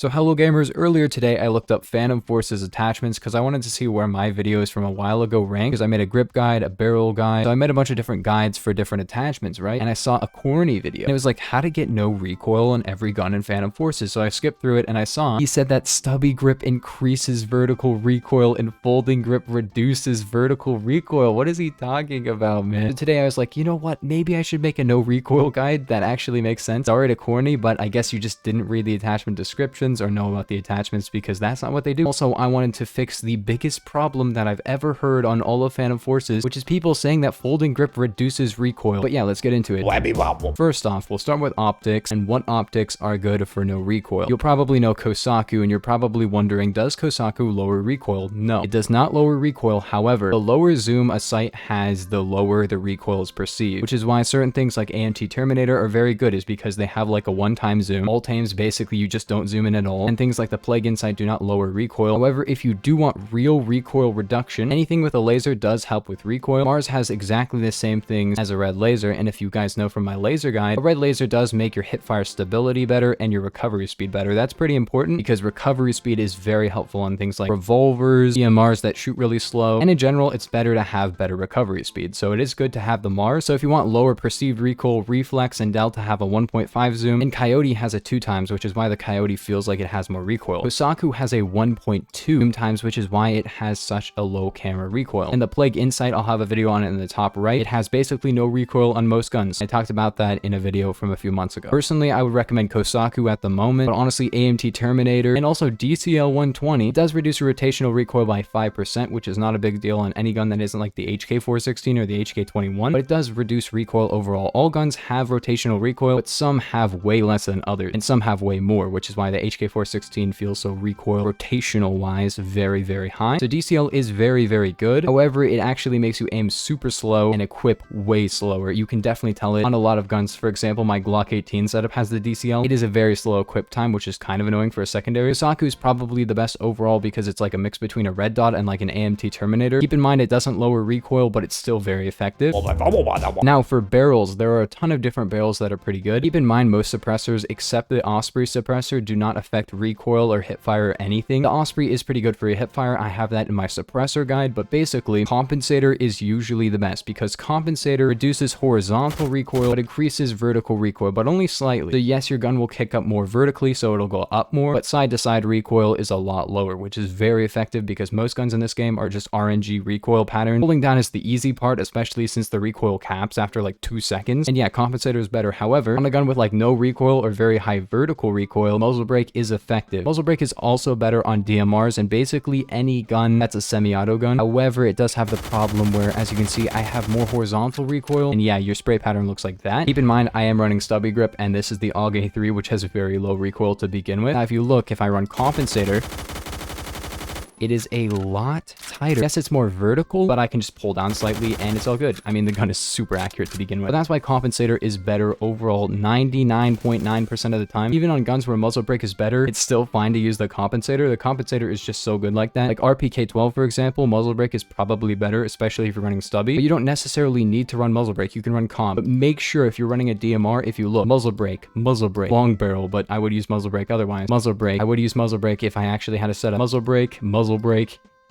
So hello gamers, earlier today I looked up Phantom Force's attachments because I wanted to see where my videos from a while ago ranked, because I made a grip guide, a barrel guide, so I made a bunch of different guides for different attachments, right? And I saw a corny video, and it was like how to get no recoil on every gun in Phantom Forces. So I skipped through it and I saw he said that stubby grip increases vertical recoil and folding grip reduces vertical recoil. What is he talking about, man? So today I was like, you know what, maybe I should make a no recoil guide that actually makes sense. Sorry to corny, but I guess you just didn't read the attachment descriptions or know about the attachments because that's not what they do. Also, I wanted to fix the biggest problem that I've ever heard on all of Phantom Forces, which is people saying that folding grip reduces recoil. But yeah, let's get into it. First off, we'll start with optics and what optics are good for no recoil. You'll probably know Kosaku, and you're probably wondering, does Kosaku lower recoil? No, it does not lower recoil. However, the lower zoom a sight has, the lower the recoil is perceived, which is why certain things like AMT Terminator are very good, is because they have like a one-time zoom. All times, basically, you just don't zoom in at all, and things like the Plague Insight do not lower recoil. However, if you do want real recoil reduction, anything with a laser does help with recoil. Mars has exactly the same things as a red laser, and if you guys know from my laser guide, a red laser does make your hipfire stability better and your recovery speed better. That's pretty important because recovery speed is very helpful on things like revolvers, EMRs that shoot really slow, and in general, it's better to have better recovery speed. So it is good to have the Mars. So if you want lower perceived recoil, Reflex and Delta have a 1.5 zoom, and Coyote has a 2 times, which is why the Coyote feels like it has more recoil. Kosaku has a 1.2 zoom times, which is why it has such a low camera recoil. And the Plague Insight, I'll have a video on it in the top right. It has basically no recoil on most guns. I talked about that in a video from a few months ago. Personally, I would recommend Kosaku at the moment, but honestly, AMT Terminator and also DCL 120 does reduce your rotational recoil by 5%, which is not a big deal on any gun that isn't like the HK416 or the HK21, but it does reduce recoil overall. All guns have rotational recoil, but some have way less than others, and some have way more, which is why the HK416 feels so recoil rotational wise very, very high. So DCL is very, very good. However, it actually makes you aim super slow and equip way slower. You can definitely tell it on a lot of guns. For example, my Glock 18 setup has the DCL. It is a very slow equip time, which is kind of annoying for a secondary. Kosaku is probably the best overall because it's like a mix between a red dot and like an AMT Terminator. Keep in mind, it doesn't lower recoil, but it's still very effective. Now for barrels, there are a ton of different barrels that are pretty good. Keep in mind, most suppressors except the Osprey suppressor do not affect recoil or hipfire or anything. The Osprey is pretty good for your hipfire. I have that in my suppressor guide, but basically compensator is usually the best because compensator reduces horizontal recoil but increases vertical recoil, but only slightly. So yes, your gun will kick up more vertically, so it'll go up more, but side to side recoil is a lot lower, which is very effective because most guns in this game are just RNG recoil pattern. Holding down is the easy part, especially since the recoil caps after like 2 seconds. And yeah, compensator is better. However, on a gun with like no recoil or very high vertical recoil, muzzle brake is effective. Muzzle brake is also better on DMRs and basically any gun that's a semi-auto gun. However, it does have the problem where, as you can see, I have more horizontal recoil, and yeah, your spray pattern looks like that. Keep in mind, I am running stubby grip, and this is the AUG A3, which has very low recoil to begin with. Now, if you look, if I run compensator, it is a lot tighter. Yes, it's more vertical, but I can just pull down slightly and it's all good. I mean, the gun is super accurate to begin with. But that's why compensator is better overall 99.9% of the time. Even on guns where muzzle brake is better, it's still fine to use the compensator. The compensator is just so good like that. Like RPK-12, for example, muzzle brake is probably better, especially if you're running stubby. But you don't necessarily need to run muzzle brake. You can run comp. But make sure if you're running a DMR, if you look, muzzle brake, long barrel, but I would use muzzle brake otherwise. Muzzle brake, I would use muzzle brake if I actually had a set of muzzle brake,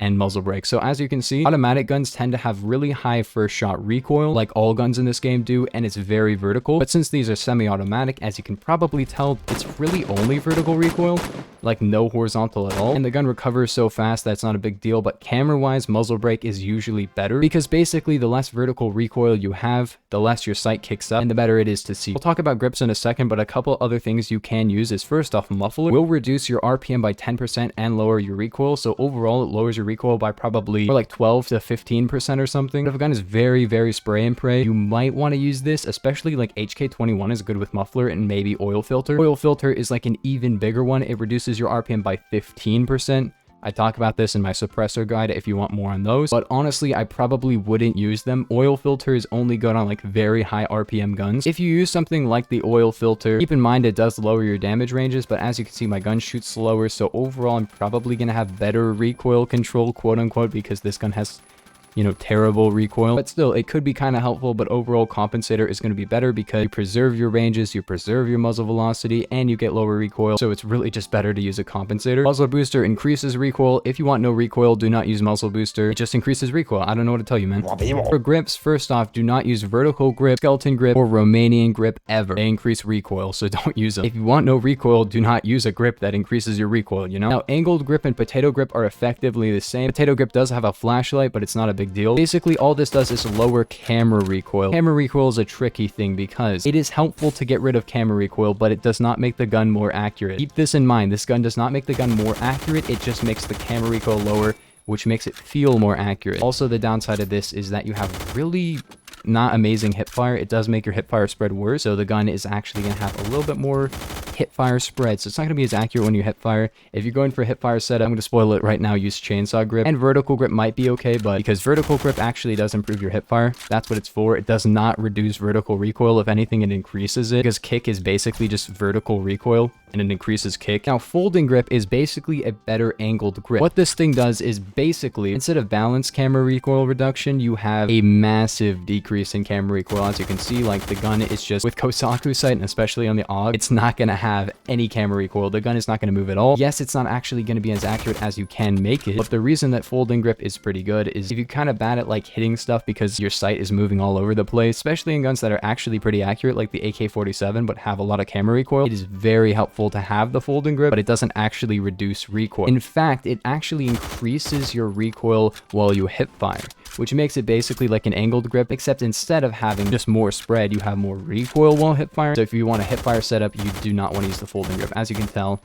and muzzle brake. So as you can see, automatic guns tend to have really high first shot recoil, like all guns in this game do, and it's very vertical. But since these are semi-automatic, as you can probably tell, it's really only vertical recoil, like no horizontal at all. And the gun recovers so fast that's not a big deal, but camera-wise, muzzle brake is usually better because basically the less vertical recoil you have, the less your sight kicks up and the better it is to see. We'll talk about grips in a second, but a couple other things you can use is first off, muffler will reduce your RPM by 10% and lower your recoil. So overall, it lowers your recoil by probably more like 12 to 15% or something. But if a gun is very, very spray and pray, you might want to use this, especially like HK21 is good with muffler and maybe oil filter. Oil filter is like an even bigger one. It reduces your RPM by 15%. I talk about this in my suppressor guide if you want more on those, but honestly, I probably wouldn't use them. Oil filter is only good on like very high RPM guns. If you use something like the oil filter, keep in mind it does lower your damage ranges, but as you can see, my gun shoots slower, so overall, I'm probably gonna have better recoil control, quote unquote, because this gun has you know, terrible recoil. But still, it could be kind of helpful, but overall compensator is going to be better because you preserve your ranges, you preserve your muzzle velocity, and you get lower recoil. So it's really just better to use a compensator. Muzzle booster increases recoil. If you want no recoil, do not use muzzle booster. It just increases recoil. I don't know what to tell you, man. For grips, first off, do not use vertical grip, skeleton grip, or Romanian grip ever. They increase recoil, so don't use them. If you want no recoil, do not use a grip that increases your recoil, you know? Now, angled grip and potato grip are effectively the same. Potato grip does have a flashlight, but it's not a big deal. Basically, all this does is lower camera recoil. Camera recoil is a tricky thing because it is helpful to get rid of camera recoil, but it does not make the gun more accurate. Keep this in mind. This gun does not make the gun more accurate. It just makes the camera recoil lower, which makes it feel more accurate. Also, the downside of this is that you have really not amazing hip fire. It does make your hip fire spread worse, so the gun is actually going to have a little bit more hip fire spread, so it's not going to be as accurate when you hip fire. If you're going for a hip fire setup, I'm going to spoil it right now, use chainsaw grip. And vertical grip might be okay, but because vertical grip actually does improve your hip fire, that's what it's for. It does not reduce vertical recoil. If anything, it increases it, because kick is basically just vertical recoil and it increases kick. Now, folding grip is basically a better angled grip. What this thing does is basically, instead of balanced camera recoil reduction, you have a massive decrease in camera recoil. As you can see, like, the gun is just, with Kosaku sight, and especially on the AUG, it's not going to have any camera recoil. The gun is not going to move at all. Yes, it's not actually going to be as accurate as you can make it, but the reason that folding grip is pretty good is if you kind of bad at like hitting stuff because your sight is moving all over the place, especially in guns that are actually pretty accurate, like the AK-47, but have a lot of camera recoil, it is very helpful to have the folding grip, but it doesn't actually reduce recoil. In fact, it actually increases your recoil while you hip fire, which makes it basically like an angled grip, except instead of having just more spread, you have more recoil while hip fire. So if you want a hip fire setup, you do not want to use the folding grip. As you can tell,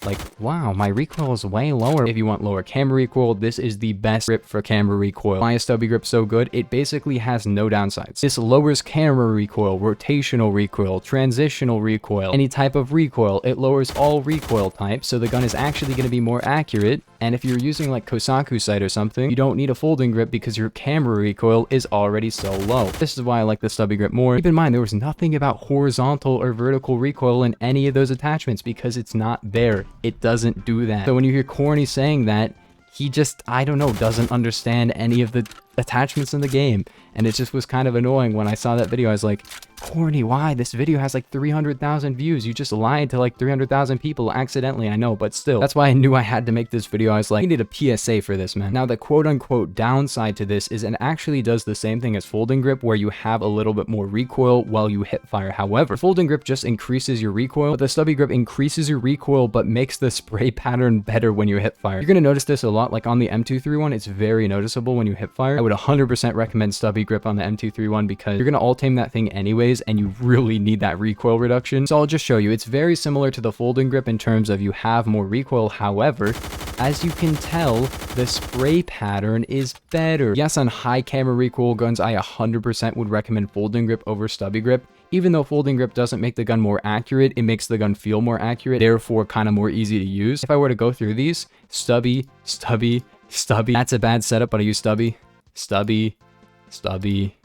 like, wow, my recoil is way lower. If you want lower camera recoil, this is the best grip for camera recoil. Why is stubby grip so good? It basically has no downsides. This lowers camera recoil, rotational recoil, transitional recoil, any type of recoil. It lowers all recoil types, so the gun is actually going to be more accurate. And if you're using like Kosaku sight or something, you don't need a folding grip because your camera recoil is already so low. This is why I like the stubby grip more. Keep in mind, there was nothing about horizontal or vertical recoil in any of those attachments because it's not there. It doesn't do that. So when you hear Corny saying that, he just, I don't know, doesn't understand any of the attachments in the game. And it just was kind of annoying when I saw that video. I was like, Corny, why? This video has like 300,000 views. You just lied to like 300,000 people accidentally. I know, but still. That's why I knew I had to make this video. I was like, I need a PSA for this, man. Now, the quote-unquote downside to this is it actually does the same thing as folding grip, where you have a little bit more recoil while you hip fire. However, folding grip just increases your recoil, but the stubby grip increases your recoil, but makes the spray pattern better when you hip fire. You're going to notice this a lot, like on the M231, it's very noticeable when you hip fire. I would 100% recommend stubby grip on the M231 because you're going to alt-aim that thing anyways, and you really need that recoil reduction. So I'll just show you. It's very similar to the folding grip in terms of you have more recoil. However, as you can tell, the spray pattern is better. Yes, on high camera recoil guns, I 100% would recommend folding grip over stubby grip. Even though folding grip doesn't make the gun more accurate, it makes the gun feel more accurate, therefore kind of more easy to use. If I were to go through these, stubby, stubby, stubby. That's a bad setup, but I use stubby, stubby, stubby,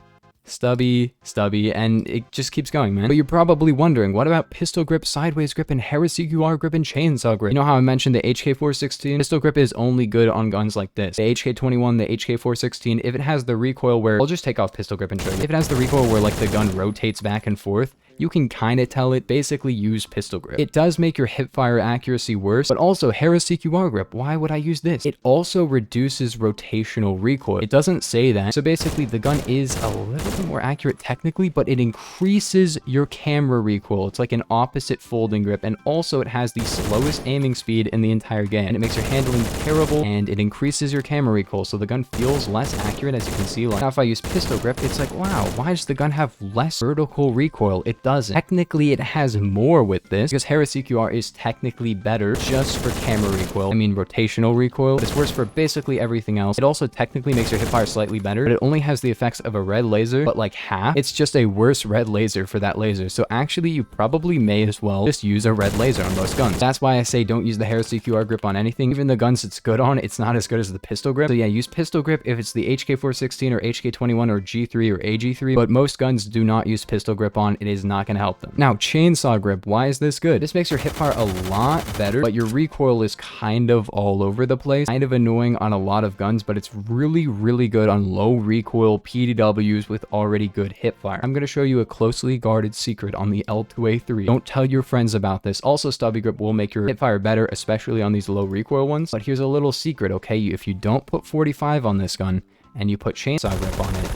stubby, stubby, and it just keeps going, man. But you're probably wondering, what about pistol grip, sideways grip, and heresy QR grip, and chainsaw grip? You know how I mentioned the HK416? Pistol grip is only good on guns like this. The HK21, the HK416, if it has the recoil where, I'll just take off pistol grip and show you. If it has the recoil where like the gun rotates back and forth, you can kind of tell it. Basically use pistol grip. It does make your hip fire accuracy worse, but also heresy QR grip. Why would I use this? It also reduces rotational recoil. It doesn't say that. So basically the gun is a little bit more accurate technically, but it increases your camera recoil. It's like an opposite folding grip, and also it has the slowest aiming speed in the entire game, and it makes your handling terrible, and it increases your camera recoil, so the gun feels less accurate, as you can see. Like, now if I use pistol grip, it's like, wow, why does the gun have less vertical recoil? It doesn't. Technically, it has more with this, because heresy QR is technically better just for camera recoil. I mean, rotational recoil. It's worse for basically everything else. It also technically makes your hip fire slightly better, but it only has the effects of a red laser, but like half. It's just a worse red laser for that laser. So actually, you probably may as well just use a red laser on most guns. That's why I say don't use the heresy QR grip on anything. Even the guns it's good on, it's not as good as the pistol grip. So yeah, use pistol grip if it's the HK416 or HK21 or G3 or AG3, but most guns do not use pistol grip on. It is not not going to help them. Now, chainsaw grip, why is this good? This makes your hipfire a lot better, but your recoil is kind of all over the place, kind of annoying on a lot of guns, but it's really, really good on low recoil PDWs with already good hipfire. I'm going to show you a closely guarded secret on the L2A3. Don't tell your friends about this. Also, stubby grip will make your hipfire better, especially on these low recoil ones, but here's a little secret, okay? If you don't put 45 on this gun and you put chainsaw grip on it,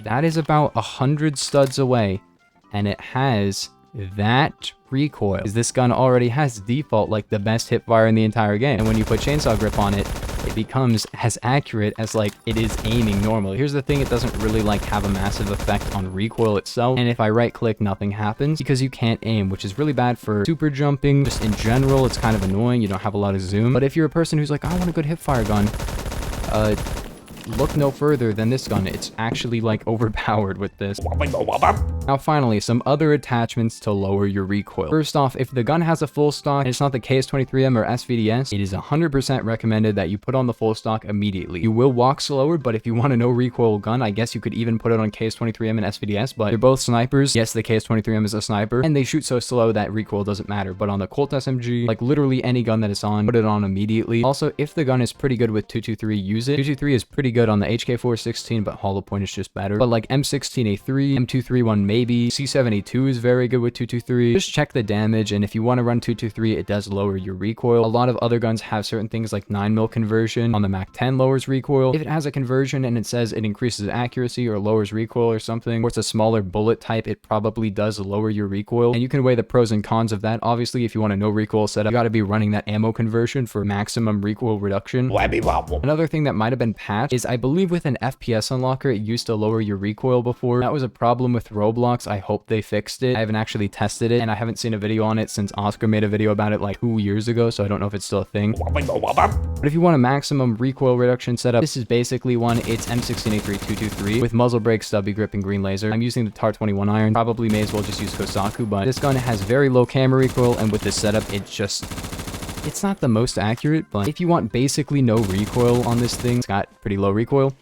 that is about 100 studs away, and it has that recoil. This gun already has default like the best hipfire in the entire game, and when you put chainsaw grip on it, it becomes as accurate as like it is aiming normally. Here's the thing, it doesn't really like have a massive effect on recoil itself, and if I right click, nothing happens because you can't aim, which is really bad for super jumping. Just in general, it's kind of annoying. You don't have a lot of zoom, but if you're a person who's like, I want a good hipfire gun, look no further than this gun. It's actually like overpowered with this. Now finally, some other attachments to lower your recoil. First off, if the gun has a full stock and it's not the KS23M or SVDS, it is 100% recommended that you put on the full stock immediately. You will walk slower, but if you want a no recoil gun, I guess you could even put it on KS23M and SVDS, but they're both snipers. Yes, the KS23M is a sniper, and they shoot so slow that recoil doesn't matter, but on the Colt SMG, like literally any gun that is on, put it on immediately. Also, if the gun is pretty good with 223, use it. 223 is pretty good on the HK416, but hollow point is just better. But like M16A3, M231 maybe, C7A2 is very good with 223. Just check the damage, and if you want to run 223, it does lower your recoil. A lot of other guns have certain things like 9mm conversion on the MAC-10 lowers recoil. If it has a conversion and it says it increases accuracy or lowers recoil or something, or it's a smaller bullet type, it probably does lower your recoil, and you can weigh the pros and cons of that. Obviously, if you want a no recoil setup, you got to be running that ammo conversion for maximum recoil reduction. Another thing that might have been patched is, I believe with an FPS unlocker, it used to lower your recoil before. That was a problem with ROBLOX. I hope they fixed it. I haven't actually tested it, and I haven't seen a video on it since Oscar made a video about it like 2 years ago, so I don't know if it's still a thing. But if you want a maximum recoil reduction setup, this is basically one. It's M16A3 223 with muzzle brake, stubby grip, and green laser. I'm using the TAR 21 iron. Probably may as well just use Kosaku, but this gun has very low camera recoil, and with this setup, it's not the most accurate, but if you want basically no recoil on this thing, it's got pretty low recoil.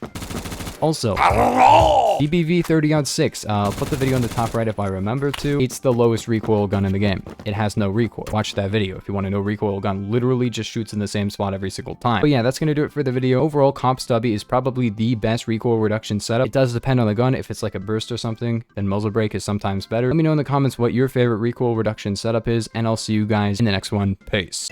Also, DBV 30-06, I'll put the video in the top right if I remember to. It's the lowest recoil gun in the game. It has no recoil. Watch that video if you want a no recoil gun. Literally just shoots in the same spot every single time. But yeah, that's going to do it for the video. Overall, Comp Stubby is probably the best recoil reduction setup. It does depend on the gun. If it's like a burst or something, then muzzle brake is sometimes better. Let me know in the comments what your favorite recoil reduction setup is, and I'll see you guys in the next one. Peace.